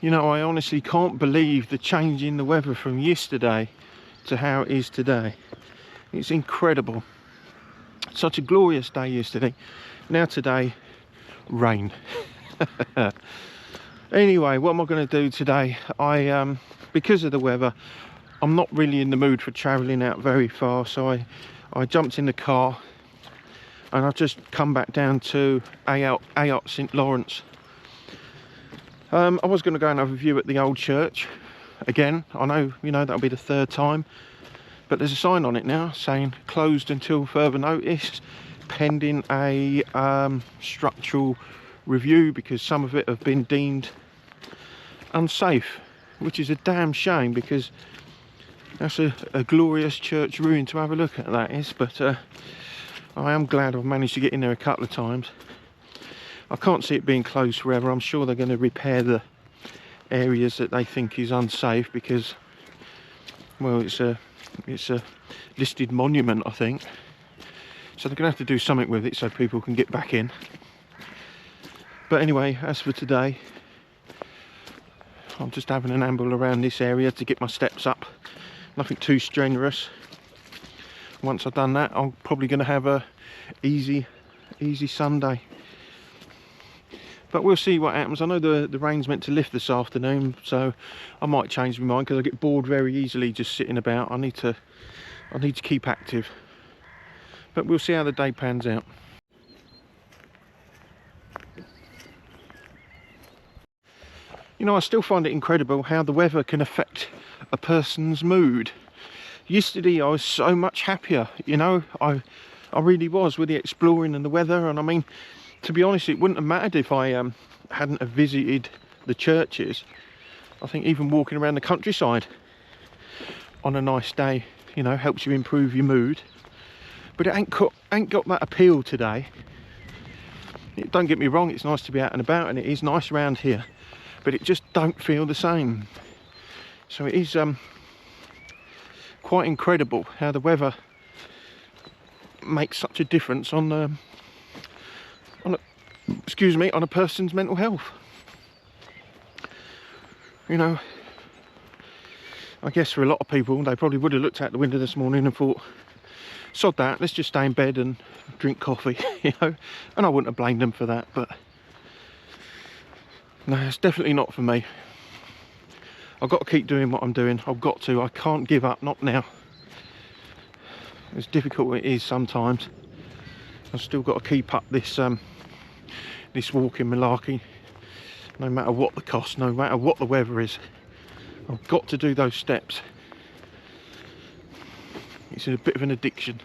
You know, I honestly can't believe the change in the weather from yesterday to how it is today. It's incredible. Such a glorious day yesterday. Now today, rain. Anyway, what am I going to do today? Because of the weather, I'm not really in the mood for travelling out very far, so I jumped in the car and I've just come back down to Ayot St Lawrence. I was going to go and have a view at the old church again. I know, you know, that'll be the third time, but there's a sign on it now saying closed until further notice, pending a structural review, because some of it have been deemed unsafe, which is a damn shame, because that's a glorious church ruin to have a look at, that is. But I am glad I've managed to get in there a couple of times. I can't see it being closed forever. I'm sure they're going to repair the areas that they think is unsafe, because, well, it's a listed monument, I think. So they're going to have to do something with it so people can get back in. But anyway, as for today, I'm just having an amble around this area to get my steps up. Nothing too strenuous. Once I've done that, I'm probably going to have a easy Sunday. But we'll see what happens. I know the rain's meant to lift this afternoon, so I might change my mind, because I get bored very easily just sitting about. I need to keep active. But we'll see how the day pans out. You know, I still find it incredible how the weather can affect a person's mood. Yesterday I was so much happier, you know, I really was, with the exploring and the weather. And I mean, to be honest, it wouldn't have mattered if I hadn't have visited the churches. I think even walking around the countryside on a nice day, you know, helps you improve your mood. But it ain't got that appeal today. Don't get me wrong, it's nice to be out and about, and it is nice around here, but it just don't feel the same. So it is quite incredible how the weather makes such a difference on a person's mental health. You know, I guess for a lot of people, they probably would have looked out the window this morning and thought, sod that, let's just stay in bed and drink coffee, you know, and I wouldn't have blamed them for that. But no, it's definitely not for me. I've got to keep doing what I'm doing. I've got to. I can't give up, not now. As difficult as it is sometimes, I've still got to keep up this this walking malarkey, no matter what the cost, no matter what the weather is. I've got to do those steps. It's a bit of an addiction.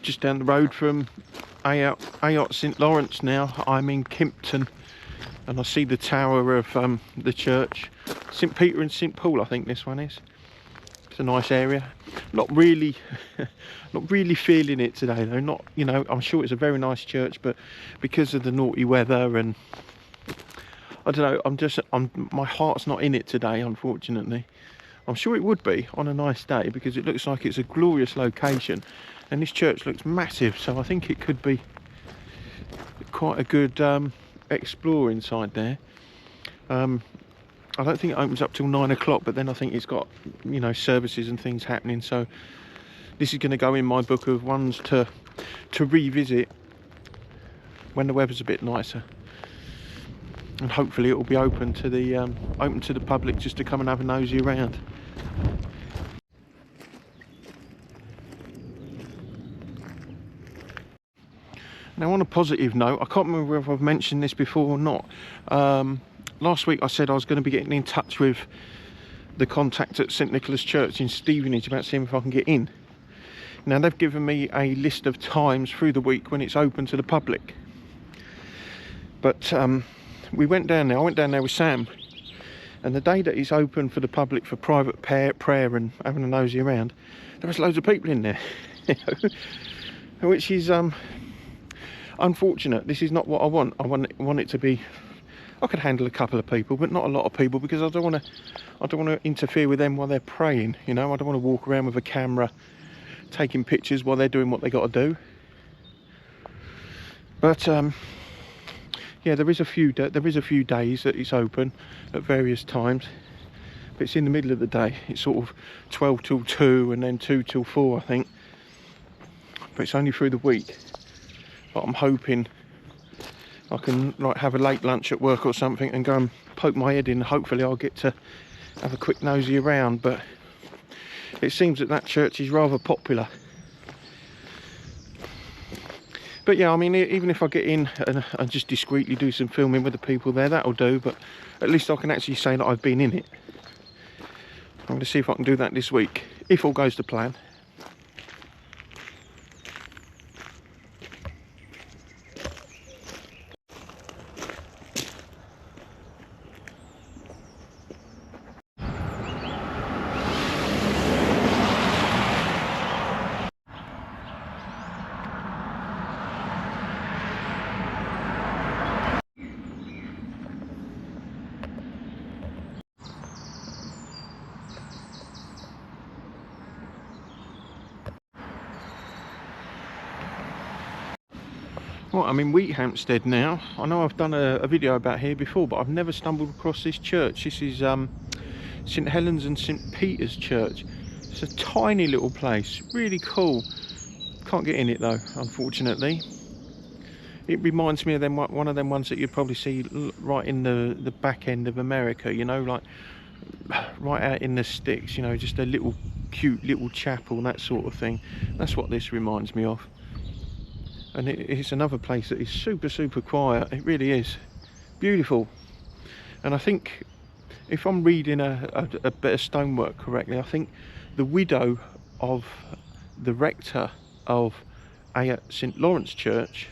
Just down the road from Ayot St Lawrence now, I'm in Kimpton, and I see the tower of the church, St Peter and St Paul, I think this one is. It's a nice area. Not really feeling it today though. Not, you know, I'm sure it's a very nice church, but because of the naughty weather and I don't know, my heart's not in it today, unfortunately. I'm sure it would be on a nice day, because it looks like it's a glorious location, and this church looks massive, so I think it could be quite a good explore inside there. I don't think it opens up till 9 o'clock, but then I think it's got, you know, services and things happening, so this is going to go in my book of ones to revisit when the weather's a bit nicer. and hopefully it will be open to the public just to come and have a nosy around. Now, on a positive note, I can't remember if I've mentioned this before or not. Last week I said I was going to be getting in touch with the contact at St Nicholas Church in Stevenage about seeing if I can get in. Now, they've given me a list of times through the week when it's open to the public. But we went down there. I went down there with Sam, and the day that it's open for the public for private prayer and having a nosy around, there was loads of people in there, which is unfortunate. This is not what I want. I want it to be. I could handle a couple of people, but not a lot of people, because I don't want to interfere with them while they're praying. You know, I don't want to walk around with a camera taking pictures while they're doing what they got to do. But yeah, there is a few days that it's open at various times, but it's in the middle of the day. It's sort of 12 till 2 and then 2 till 4, I think. But it's only through the week. But I'm hoping I can like have a late lunch at work or something and go and poke my head in. Hopefully I'll get to have a quick nosy around. But it seems that church is rather popular. But yeah, I mean, even if I get in and just discreetly do some filming with the people there, that'll do. But at least I can actually say that I've been in it. I'm going to see if I can do that this week, if all goes to plan. Well, I'm in Wheathampstead now. I know I've done a video about here before, but I've never stumbled across this church. This is St Helens and St Peter's Church. It's a tiny little place, really cool. Can't get in it though, unfortunately. It reminds me of one of them ones that you'd probably see right in the back end of America, you know, like right out in the sticks, you know, just a little cute little chapel, that sort of thing. That's what this reminds me of. And it's another place that is super quiet. It really is beautiful. And I think if I'm reading a bit of stonework correctly, I think the widow of the rector of St Lawrence Church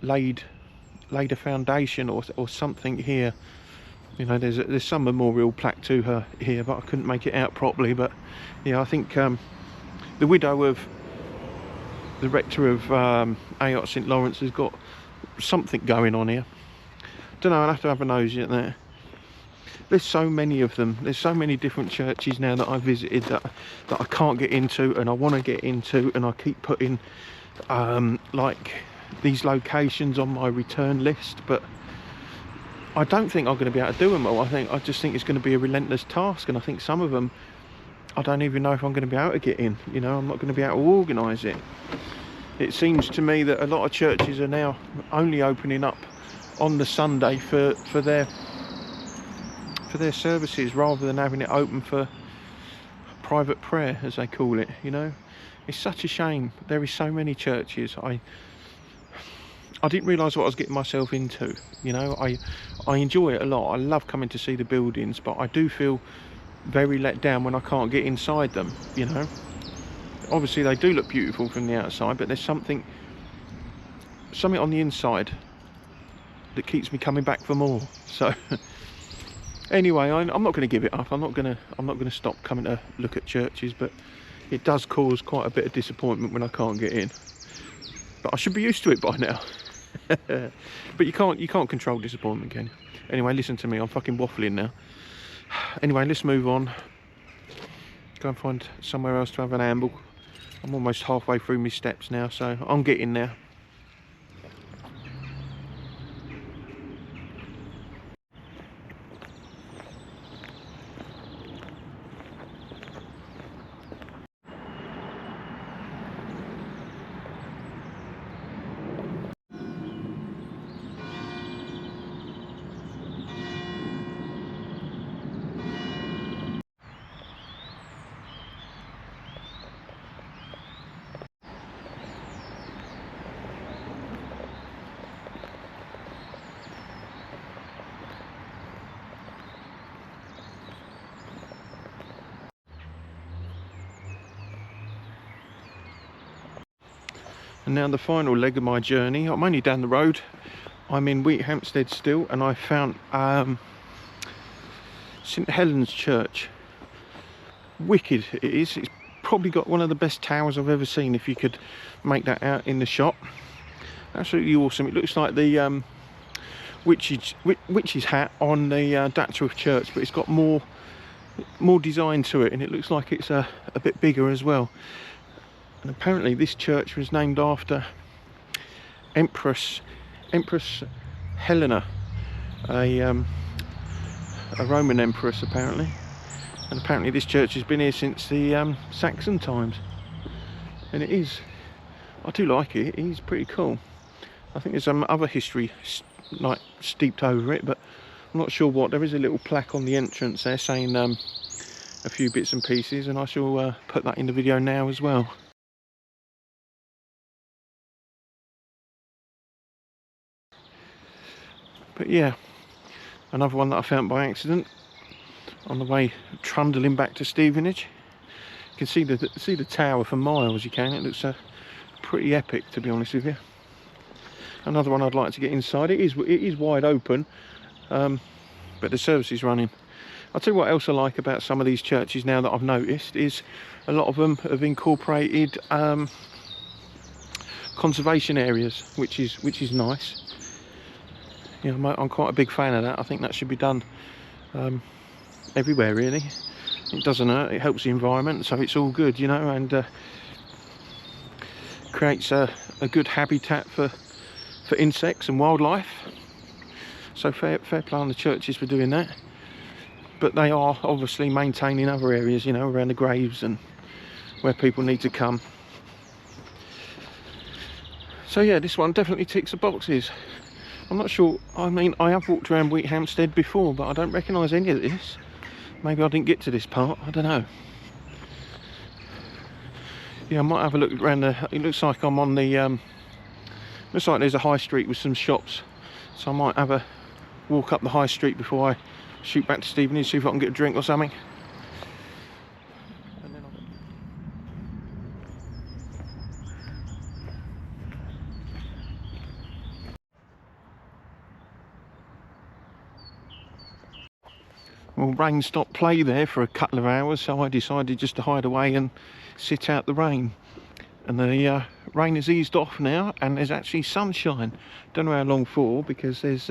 laid a foundation or something here. You know, there's some memorial plaque to her here, but I couldn't make it out properly. But yeah, I think the widow of the rector of AOT St Lawrence has got something going on here. Don't know, I'll have to have a nosy at that. There's so many of them. There's so many different churches now that I've visited that I can't get into and I want to get into, and I keep putting like these locations on my return list, but I don't think I'm going to be able to do them all. I just think it's going to be a relentless task, and I think some of them I don't even know if I'm going to be able to get in. You know, I'm not going to be able to organise it. It seems to me that a lot of churches are now only opening up on the Sunday for their services, rather than having it open for private prayer, as they call it. You know, it's such a shame. There is so many churches. I didn't realise what I was getting myself into. You know, I enjoy it a lot. I love coming to see the buildings, but I do feel very let down when I can't get inside them. You know, obviously they do look beautiful from the outside, but there's something on the inside that keeps me coming back for more. So anyway, I'm not going to give it up. I'm not going to stop coming to look at churches, but it does cause quite a bit of disappointment when I can't get in. But I should be used to it by now. But you can't control disappointment, can you? Anyway, listen to me. I'm fucking waffling now. Anyway, let's move on. Go and find somewhere else to have an amble. I'm almost halfway through my steps now, so I'm getting there. And now the final leg of my journey. I'm only down the road. I'm in Wheathampstead still, and I found St Helens Church. Wicked it is. It's probably got one of the best towers I've ever seen, if you could make that out in the shot. Absolutely awesome. It looks like the witch's hat on the Datchworth Church, but it's got more design to it, and it looks like it's a bit bigger as well. And apparently this church was named after Empress Helena, a Roman empress apparently. And apparently this church has been here since the Saxon times, and I do like it. It is pretty cool. I think there's some other history like steeped over it, but I'm not sure what. There is a little plaque on the entrance there saying a few bits and pieces, and I shall put that in the video now as well. But yeah, another one that I found by accident on the way trundling back to Stevenage. You can see the tower for miles. You can. It looks pretty epic, to be honest with you. Another one I'd like to get inside. It is wide open, but the service is running. I'll tell you what else I like about some of these churches now that I've noticed is a lot of them have incorporated conservation areas, which is nice. You know, I'm quite a big fan of that. I think that should be done everywhere really. It doesn't hurt, it helps the environment, so it's all good, you know, and creates a good habitat for insects and wildlife. So fair play on the churches for doing that. But they are obviously maintaining other areas, you know, around the graves and where people need to come. So yeah, this one definitely ticks the boxes. I'm not sure, I mean, I have walked around Wheathampstead before, but I don't recognise any of this. Maybe I didn't get to this part, I don't know. Yeah, I might have a look around the, it looks like I'm on the, looks like there's a high street with some shops. So I might have a walk up the high street before I shoot back to Stevenage, see if I can get a drink or something. Well, rain stopped play there for a couple of hours, so I decided just to hide away and sit out the rain. And the rain has eased off now, and there's actually sunshine. Don't know how long for, because there's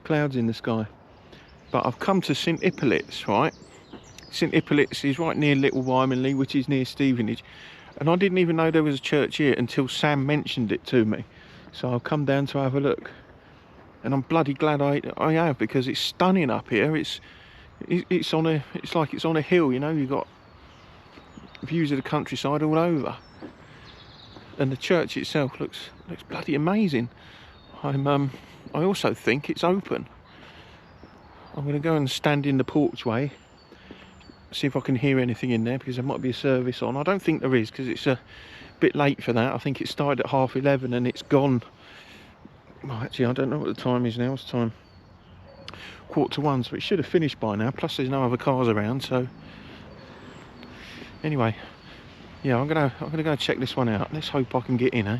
clouds in the sky. But I've come to St Hippolyt's, right? St Hippolyt's is right near Little Wymanley, which is near Stevenage. And I didn't even know there was a church here until Sam mentioned it to me. So I've come down to have a look. And I'm bloody glad I have, because it's stunning up here. It's like it's on a hill, you know. You've got views of the countryside all over. And the church itself looks bloody amazing. I also think it's open. I'm going to go and stand in the porchway, see if I can hear anything in there, because there might be a service on. I don't think there is, because it's a bit late for that. I think it started at 11:30 and it's gone. Well, actually, I don't know what the time is now. What's the time? 1:45, so it should have finished by now. Plus, there's no other cars around. So, anyway, yeah, I'm gonna go check this one out. Let's hope I can get in, eh?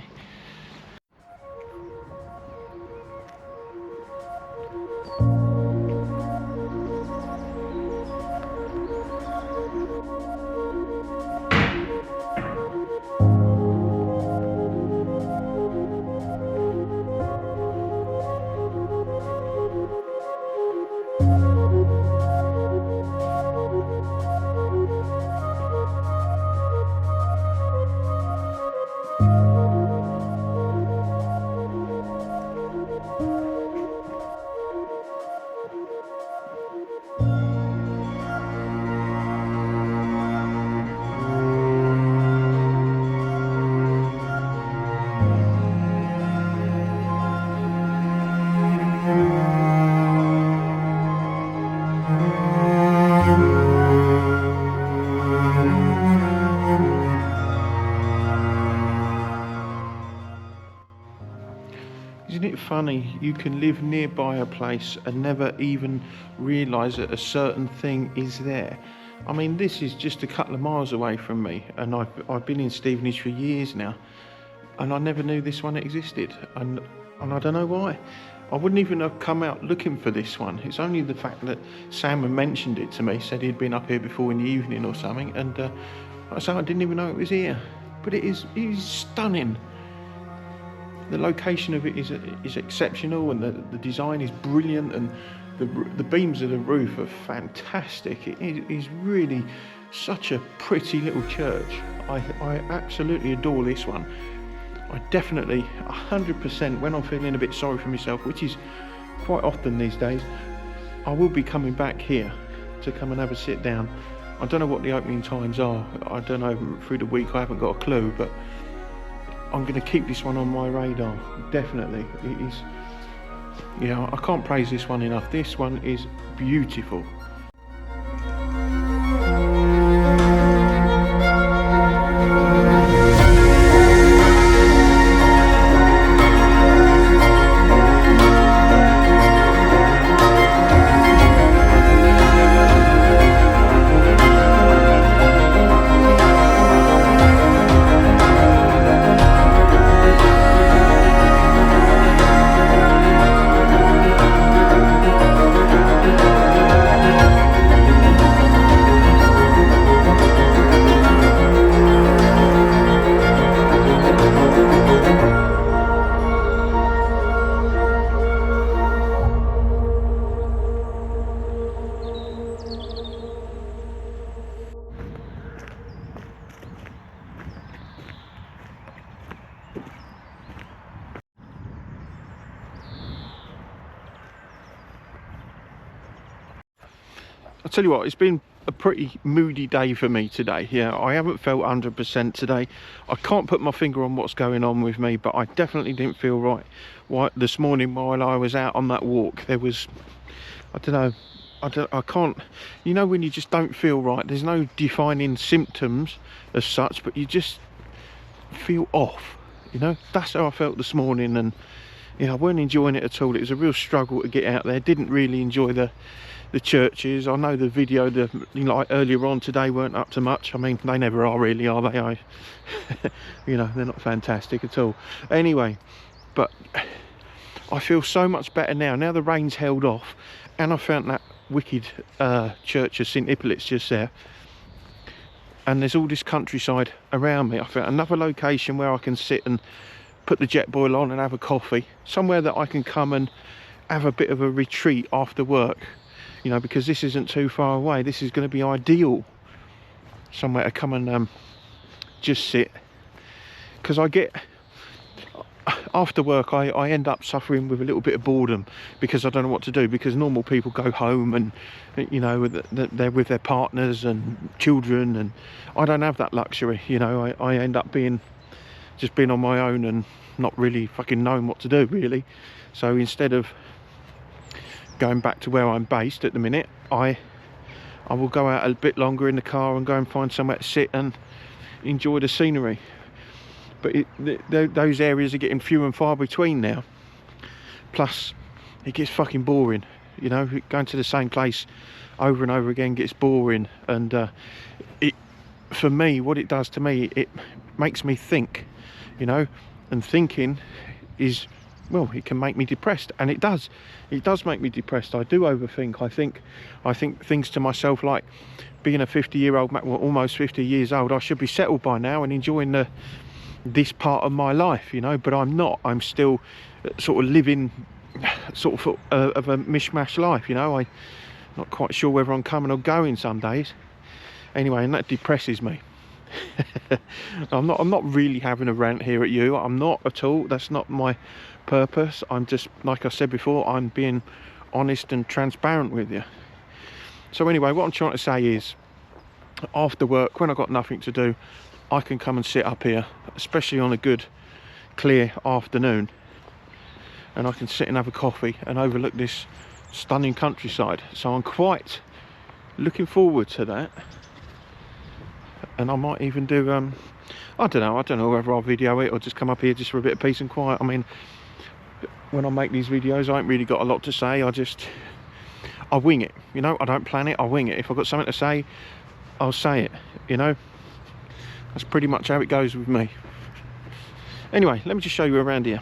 Isn't it funny, you can live nearby a place and never even realise that a certain thing is there. I mean, this is just a couple of miles away from me, and I've been in Stevenage for years now, and I never knew this one existed, and I don't know why. I wouldn't even have come out looking for this one. It's only the fact that Sam had mentioned it to me, said he'd been up here before in the evening or something, and so I didn't even know it was here. But it is stunning. The location of it is exceptional, and the design is brilliant, and the beams of the roof are fantastic. It is really such a pretty little church. I absolutely adore this one. I definitely 100%, when I'm feeling a bit sorry for myself, which is quite often these days, I will be coming back here to come and have a sit down. I don't know what the opening times are. I don't know, through the week I haven't got a clue, but I'm going to keep this one on my radar, definitely. It is, yeah, I can't praise this one enough. This one is beautiful. I'll tell you what, it's been a pretty moody day for me today. Yeah, I haven't felt 100% today. I can't put my finger on what's going on with me, but I definitely didn't feel right this morning while I was out on that walk. There was, I don't know, I can't, you know, when you just don't feel right, there's no defining symptoms as such, but you just feel off, you know. That's how I felt this morning, and yeah, I weren't enjoying it at all. It was a real struggle to get out there. Didn't really enjoy the churches. I know the video, like earlier on today, weren't up to much. I mean, they never are really, are they? You know, they're not fantastic at all. Anyway, but I feel so much better now. Now the rain's held off, and I found that wicked church of St Hippolyte's just there. And there's all this countryside around me. I found another location where I can sit and put the Jetboil on and have a coffee. Somewhere that I can come and have a bit of a retreat after work. You know, because this isn't too far away. This is going to be ideal. Somewhere to come and just sit. Because I get, after work, I end up suffering with a little bit of boredom because I don't know what to do. Because normal people go home and, you know, they're with their partners and children, and I don't have that luxury. You know, I end up just being on my own and not really fucking knowing what to do, really. So instead of going back to where I'm based at the minute, I will go out a bit longer in the car and go and find somewhere to sit and enjoy the scenery. But those areas are getting few and far between now. Plus, it gets fucking boring. You know, going to the same place over and over again gets boring. And for me, what it does to me, it makes me think. You know, and thinking is, well, it can make me depressed, and it does make me depressed. I do overthink. I think things to myself like, being a 50-year-old, well, almost 50 years old, I should be settled by now and enjoying this part of my life, you know, but I'm not. I'm still sort of living sort of a mishmash life, you know. I'm not quite sure whether I'm coming or going some days. Anyway, and that depresses me. I'm not really having a rant here at you. I'm not at all. That's not my purpose. I'm just, like I said before, I'm being honest and transparent with you. So anyway, what I'm trying to say is, after work, when I've got nothing to do, I can come and sit up here, especially on a good clear afternoon, and I can sit and have a coffee and overlook this stunning countryside. So I'm quite looking forward to that. And I might even do, I don't know whether I'll video it or just come up here just for a bit of peace and quiet. I mean, when I make these videos, I ain't really got a lot to say. I wing it, you know. I don't plan it, I wing it. If I've got something to say, I'll say it, you know. That's pretty much how it goes with me. Anyway, let me just show you around here.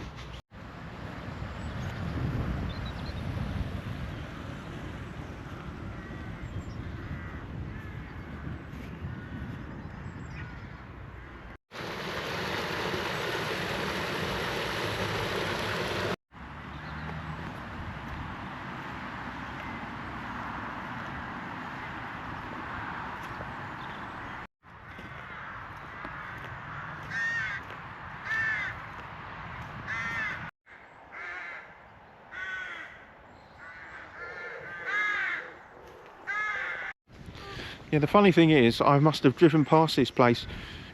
Yeah, the funny thing is, I must have driven past this place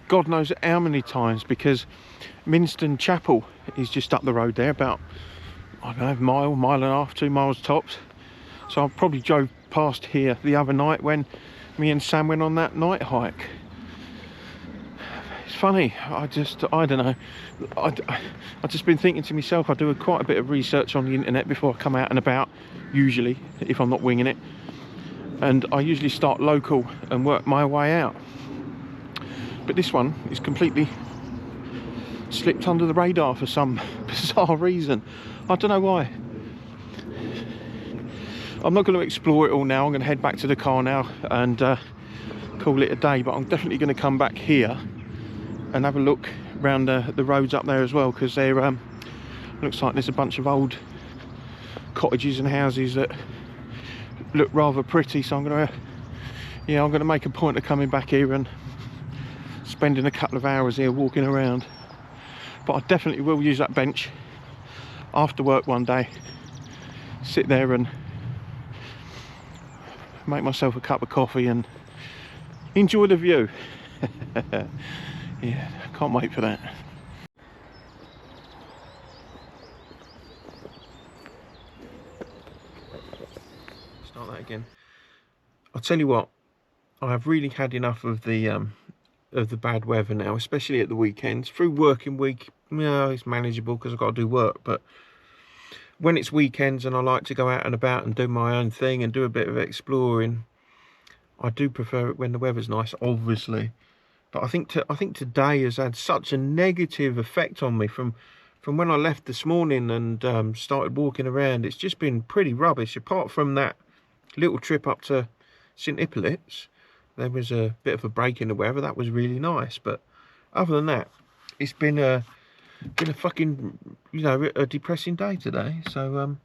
God knows how many times, because Minston Chapel is just up the road there, about, I don't know, mile and a half, 2 miles tops. So I probably drove past here the other night when me and Sam went on that night hike. It's funny, I don't know, I've just been thinking to myself, I do quite a bit of research on the internet before I come out and about, usually, if I'm not winging it. And I usually start local and work my way out. But this one is completely slipped under the radar for some bizarre reason. I don't know why. I'm not going to explore it all now. I'm going to head back to the car now and call it a day. But I'm definitely going to come back here and have a look around the roads up there as well, because there looks like there's a bunch of old cottages and houses that look rather pretty. So I'm going to make a point of coming back here and spending a couple of hours here walking around. But I definitely will use that bench after work one day, sit there and make myself a cup of coffee and enjoy the view. Yeah, can't wait for that. Start that again. I'll tell you what, I have really had enough of the bad weather now, especially at the weekends. Through working week, yeah, it's manageable because I've got to do work, but when it's weekends and I like to go out and about and do my own thing and do a bit of exploring, I do prefer it when the weather's nice, obviously. But I think today has had such a negative effect on me from when I left this morning and started walking around. It's just been pretty rubbish. Apart from that little trip up to St Hippolyte's, there was a bit of a break in the weather. That was really nice. But other than that, it's been a fucking, a depressing day today. So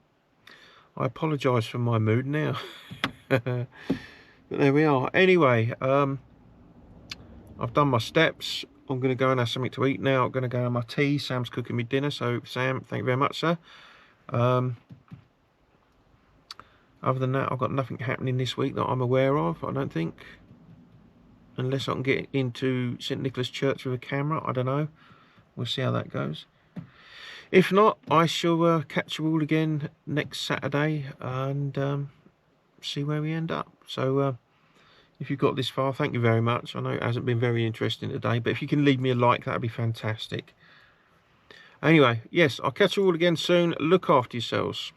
I apologise for my mood now. But there we are. Anyway, I've done my steps. I'm going to go and have something to eat now. I'm going to go have my tea. Sam's cooking me dinner. So Sam, thank you very much, sir. Other than that, I've got nothing happening this week that I'm aware of, I don't think. Unless I can get into St Nicholas Church with a camera, I don't know. We'll see how that goes. If not, I shall catch you all again next Saturday and see where we end up. So if you've got this far, thank you very much. I know it hasn't been very interesting today, but if you can leave me a like, that'd be fantastic. Anyway, yes, I'll catch you all again soon. Look after yourselves.